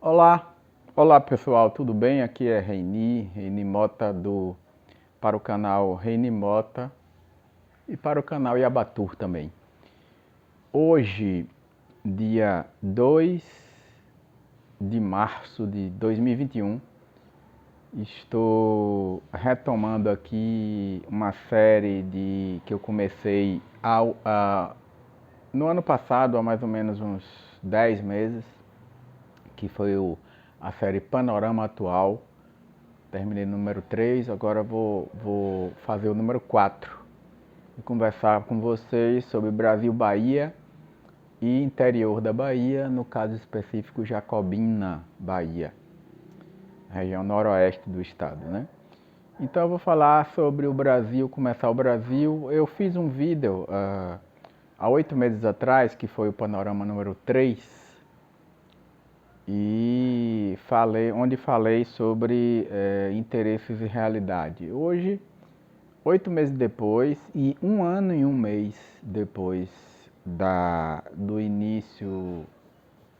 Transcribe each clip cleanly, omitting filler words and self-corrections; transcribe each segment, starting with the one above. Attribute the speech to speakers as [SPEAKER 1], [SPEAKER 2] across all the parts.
[SPEAKER 1] Olá, olá pessoal, tudo bem? Aqui é Reini Mota para o canal Reini Mota e para o canal Yabatur também. Hoje, dia 2 de março de 2021, estou retomando aqui uma série que eu comecei no ano passado, há mais ou menos uns 10 meses, que foi a série Panorama Atual. Terminei no número 3, agora vou fazer o número 4 e conversar com vocês sobre Brasil-Bahia e interior da Bahia, no caso específico Jacobina, Bahia, região noroeste do estado, né? Então eu vou falar sobre o Brasil, começar o Brasil. Eu fiz um vídeo há 8 meses atrás, que foi o panorama número 3, e onde falei sobre interesses e realidade. Hoje, 8 meses depois e 1 ano e 1 mês depois do início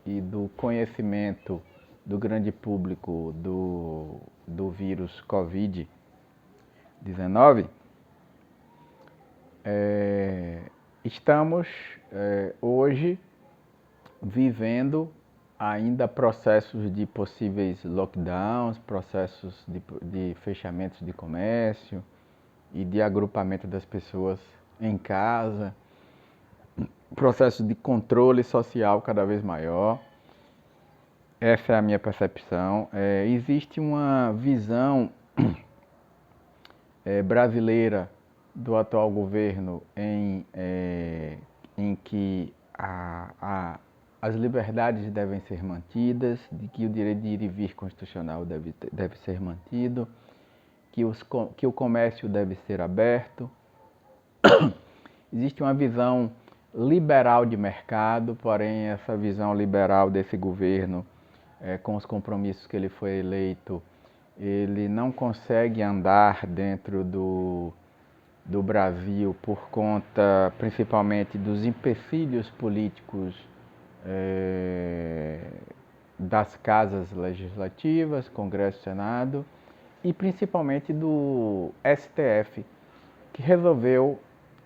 [SPEAKER 1] e do conhecimento do grande público do vírus Covid-19, estamos hoje vivendo ainda processos de possíveis lockdowns, processos de fechamentos de comércio e de agrupamento das pessoas em casa, processo de controle social cada vez maior. Essa é a minha percepção. Existe uma visão brasileira do atual governo em que as liberdades devem ser mantidas, de que o direito de ir e vir constitucional deve ser mantido, que o comércio deve ser aberto. Existe uma visão liberal de mercado, porém essa visão liberal desse governo, com os compromissos que ele foi eleito, ele não consegue andar dentro do Brasil por conta principalmente dos empecilhos políticos das casas legislativas, Congresso e Senado, e principalmente do STF, que resolveu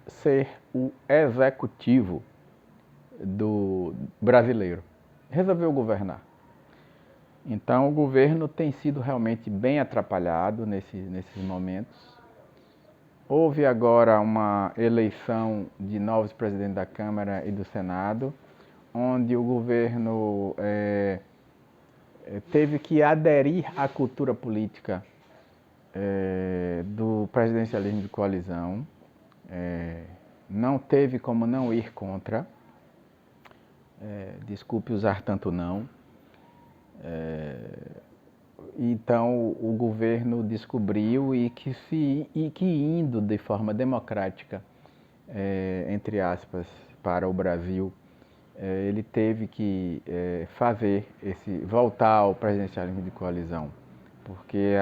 [SPEAKER 1] ser o executivo do brasileiro, resolveu governar. Então o governo tem sido realmente bem atrapalhado nesses momentos. Houve agora uma eleição de novos presidentes da Câmara e do Senado, onde o governo teve que aderir à cultura política do presidencialismo de coalizão. Não teve como não ir contra. Desculpe usar tanto não. Então o governo descobriu e que indo de forma democrática, entre aspas, para o Brasil, ele teve que voltar ao presidencialismo de coalizão, porque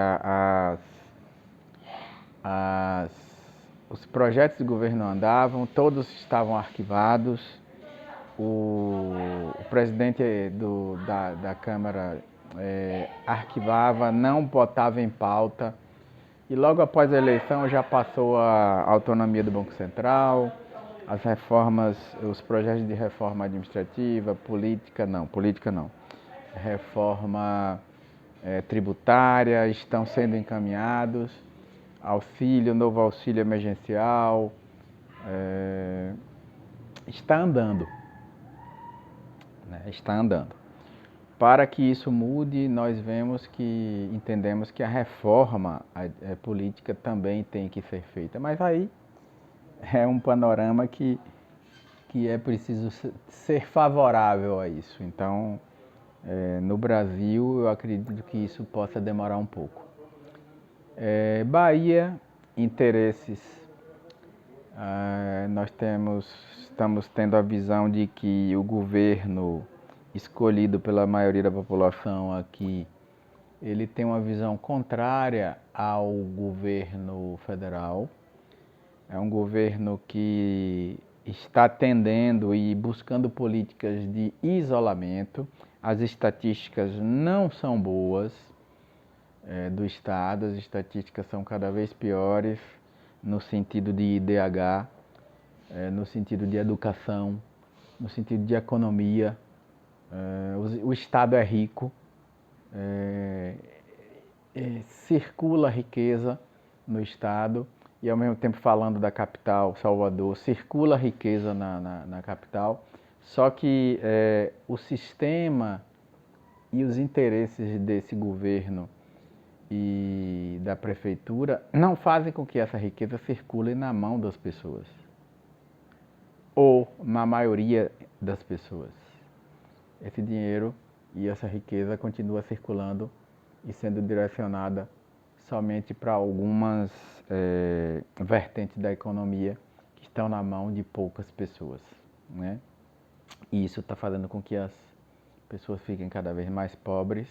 [SPEAKER 1] os projetos de governo andavam, todos estavam arquivados. O presidente da Câmara arquivava, não botava em pauta, e logo após a eleição já passou a autonomia do Banco Central, as reformas, os projetos de reforma administrativa, política não, reforma tributária estão sendo encaminhados, novo auxílio emergencial, está andando. Está andando. Para que isso mude, nós entendemos que a reforma política também tem que ser feita. Mas aí é um panorama que é preciso ser favorável a isso. Então, no Brasil, eu acredito que isso possa demorar um pouco. Bahia, interesses. Estamos tendo a visão de que o governo escolhido pela maioria da população aqui, ele tem uma visão contrária ao governo federal. É um governo que está tendendo e buscando políticas de isolamento. As estatísticas não são boas do Estado, as estatísticas são cada vez piores no sentido de IDH, no sentido de educação, no sentido de economia. O Estado é rico, circula riqueza no Estado e ao mesmo tempo falando da capital, Salvador, circula riqueza na capital, só que o sistema e os interesses desse governo e da prefeitura não fazem com que essa riqueza circule na mão das pessoas ou na maioria das pessoas. Esse dinheiro e essa riqueza continua circulando e sendo direcionada somente para algumas vertentes da economia que estão na mão de poucas pessoas, né? E isso está fazendo com que as pessoas fiquem cada vez mais pobres,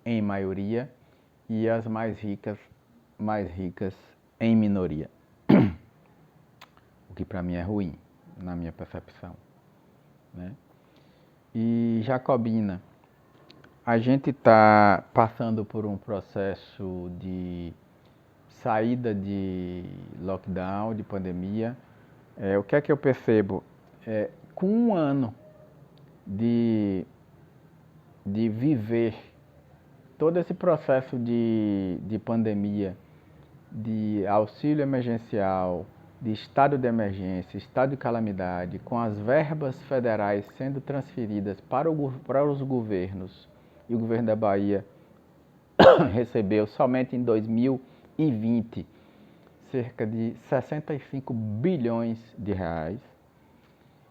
[SPEAKER 1] em maioria, e as mais ricas em minoria. O que para mim é ruim, na minha percepção, né? E Jacobina, a gente está passando por um processo de saída de lockdown, de pandemia. O que é que eu percebo? Com um ano de viver todo esse processo de pandemia, de auxílio emergencial, de estado de emergência, estado de calamidade, com as verbas federais sendo transferidas para os governos, e o governo da Bahia recebeu somente em 2020 cerca de 65 bilhões de reais,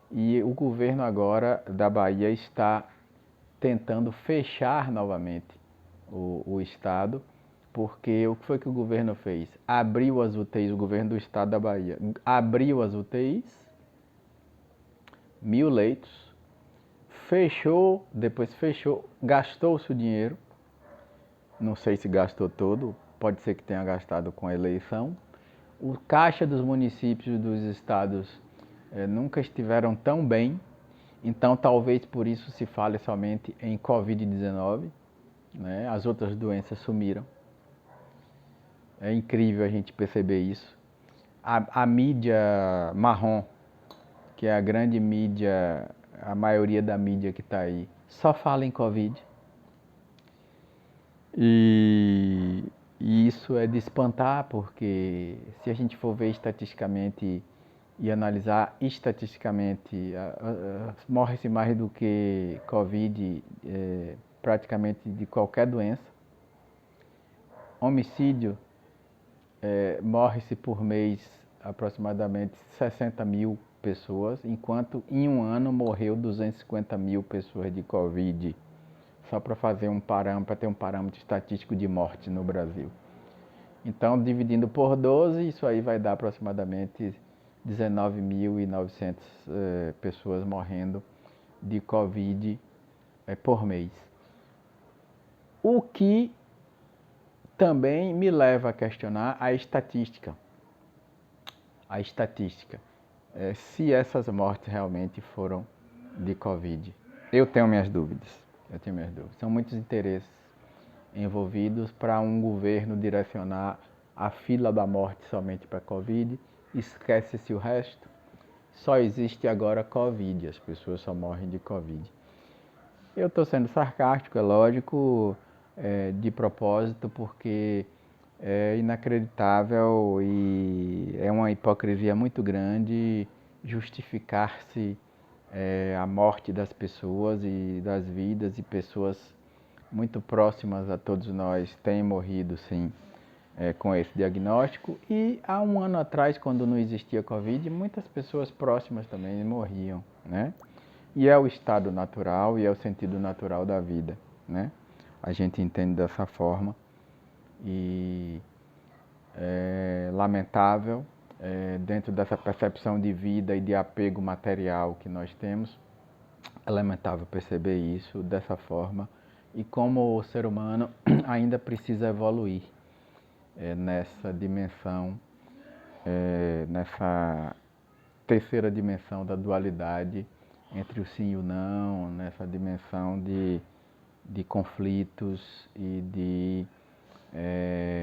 [SPEAKER 1] e o governo agora da Bahia está tentando fechar novamente o estado, porque o que foi que o governo fez? Abriu as UTIs, o governo do estado da Bahia abriu as UTIs, 1.000 leitos, fechou, depois fechou, gastou-se o dinheiro, não sei se gastou todo, pode ser que tenha gastado com a eleição. O caixa dos municípios dos estados nunca estiveram tão bem, então talvez por isso se fale somente em Covid-19, né? As outras doenças sumiram. É incrível a gente perceber isso. A mídia marrom, que é a grande mídia, a maioria da mídia que está aí, só fala em Covid. E isso é de espantar, porque se a gente for ver estatisticamente e analisar estatisticamente, morre-se mais do que Covid, praticamente de qualquer doença. Homicídio, morre-se por mês aproximadamente 60 mil pessoas, enquanto em um ano morreu 250 mil pessoas de Covid, só para fazer ter um parâmetro estatístico de morte no Brasil. Então, dividindo por 12, isso aí vai dar aproximadamente 19.900 pessoas morrendo de Covid por mês. O que também me leva a questionar a estatística. Se essas mortes realmente foram de Covid. Eu tenho minhas dúvidas. São muitos interesses envolvidos para um governo direcionar a fila da morte somente para Covid. Esquece-se o resto. Só existe agora Covid. As pessoas só morrem de Covid. Eu estou sendo sarcástico, é lógico, de propósito, porque é inacreditável e é uma hipocrisia muito grande justificar-se a morte das pessoas e das vidas, e pessoas muito próximas a todos nós têm morrido, sim, com esse diagnóstico. E há um ano atrás, quando não existia Covid, muitas pessoas próximas também morriam, né? E é o estado natural e é o sentido natural da vida, né? A gente entende dessa forma e é lamentável, dentro dessa percepção de vida e de apego material que nós temos, é lamentável perceber isso dessa forma e como o ser humano ainda precisa evoluir nessa dimensão, nessa terceira dimensão da dualidade entre o sim e o não, nessa dimensão de conflitos e de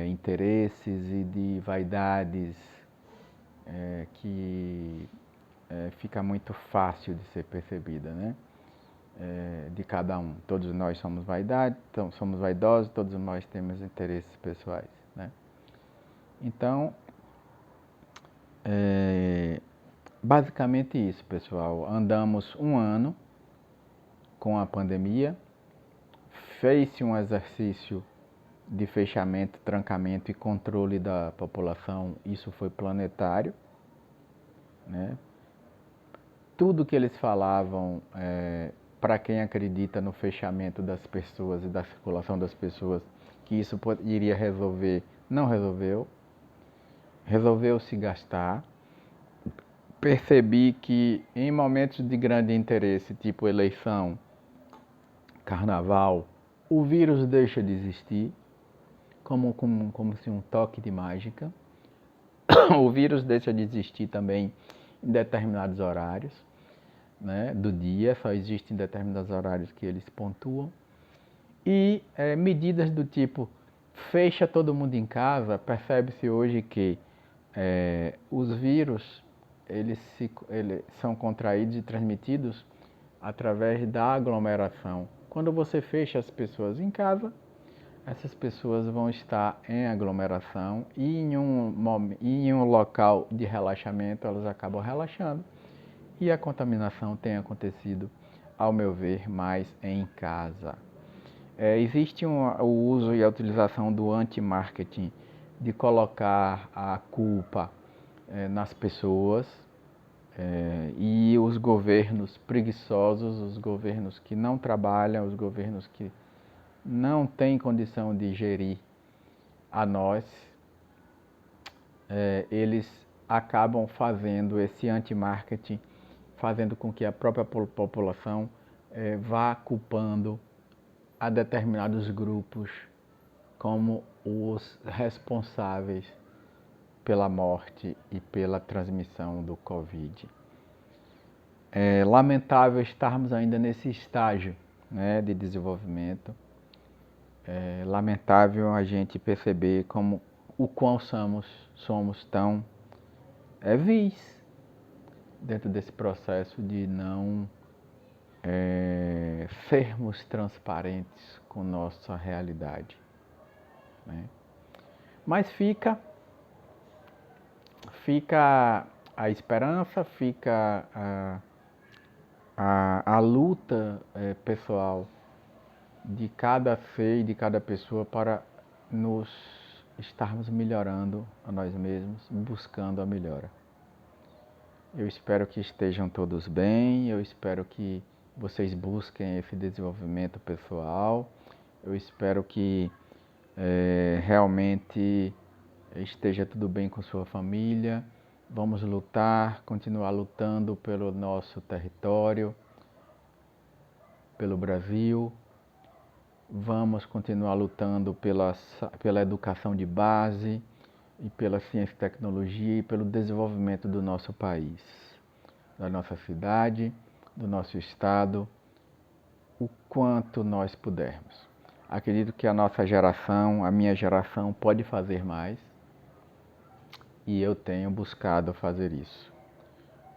[SPEAKER 1] interesses e de vaidades que fica muito fácil de ser percebida, né? De cada um. Todos nós somos somos vaidosos, todos nós temos interesses pessoais, né? Então, basicamente isso, pessoal. Andamos um ano com a pandemia, fez-se um exercício de fechamento, trancamento e controle da população. Isso foi planetário, né? Tudo que eles falavam, para quem acredita no fechamento das pessoas e da circulação das pessoas, que isso iria resolver, não resolveu. Resolveu se gastar. Percebi que em momentos de grande interesse, tipo eleição, carnaval, o vírus deixa de existir, como se um toque de mágica. O vírus deixa de existir também em determinados horários, né, do dia, só existe em determinados horários que eles pontuam. E medidas do tipo fecha todo mundo em casa, percebe-se hoje que os vírus eles são contraídos e transmitidos através da aglomeração. Quando você fecha as pessoas em casa, essas pessoas vão estar em aglomeração e em um local de relaxamento elas acabam relaxando e a contaminação tem acontecido, ao meu ver, mais em casa. Existe o uso e a utilização do anti-marketing de colocar a culpa nas pessoas e os governos preguiçosos, os governos que não trabalham, os governos que não têm condição de gerir a nós, eles acabam fazendo esse anti-marketing, fazendo com que a própria população vá culpando a determinados grupos como os responsáveis pela morte e pela transmissão do Covid. É lamentável estarmos ainda nesse estágio, né, de desenvolvimento. É lamentável a gente perceber como o quão somos tão vis dentro desse processo de não sermos transparentes com nossa realidade, né? Mas fica a esperança, fica a luta pessoal de cada ser e de cada pessoa para nos estarmos melhorando a nós mesmos, buscando a melhora. Eu espero que estejam todos bem, eu espero que vocês busquem esse desenvolvimento pessoal, eu espero que realmente esteja tudo bem com sua família. Vamos lutar, continuar lutando pelo nosso território, pelo Brasil. Vamos continuar lutando pela educação de base e pela ciência e tecnologia e pelo desenvolvimento do nosso país, da nossa cidade, do nosso estado, o quanto nós pudermos. Acredito que a nossa geração, a minha geração, pode fazer mais e eu tenho buscado fazer isso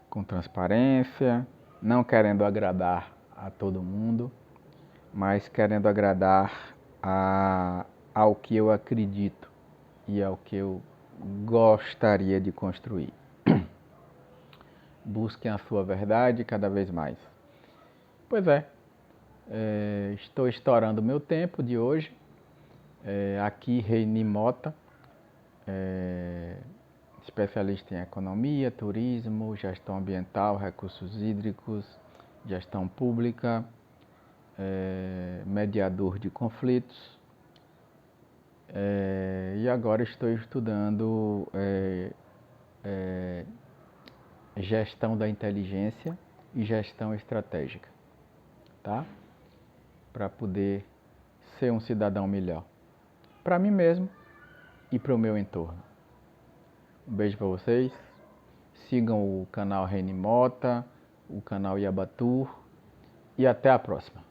[SPEAKER 1] com transparência, não querendo agradar a todo mundo, mas querendo agradar ao que eu acredito e ao que eu gostaria de construir. Busquem a sua verdade cada vez mais. Pois estou estourando o meu tempo de hoje. Aqui, Reini Mota, especialista em economia, turismo, gestão ambiental, recursos hídricos, gestão pública, mediador de conflitos. E agora estou estudando gestão da inteligência e gestão estratégica, tá? Para poder ser um cidadão melhor, para mim mesmo e para o meu entorno. Um beijo para vocês, sigam o canal Reini Mota, o canal Yabatur e até a próxima.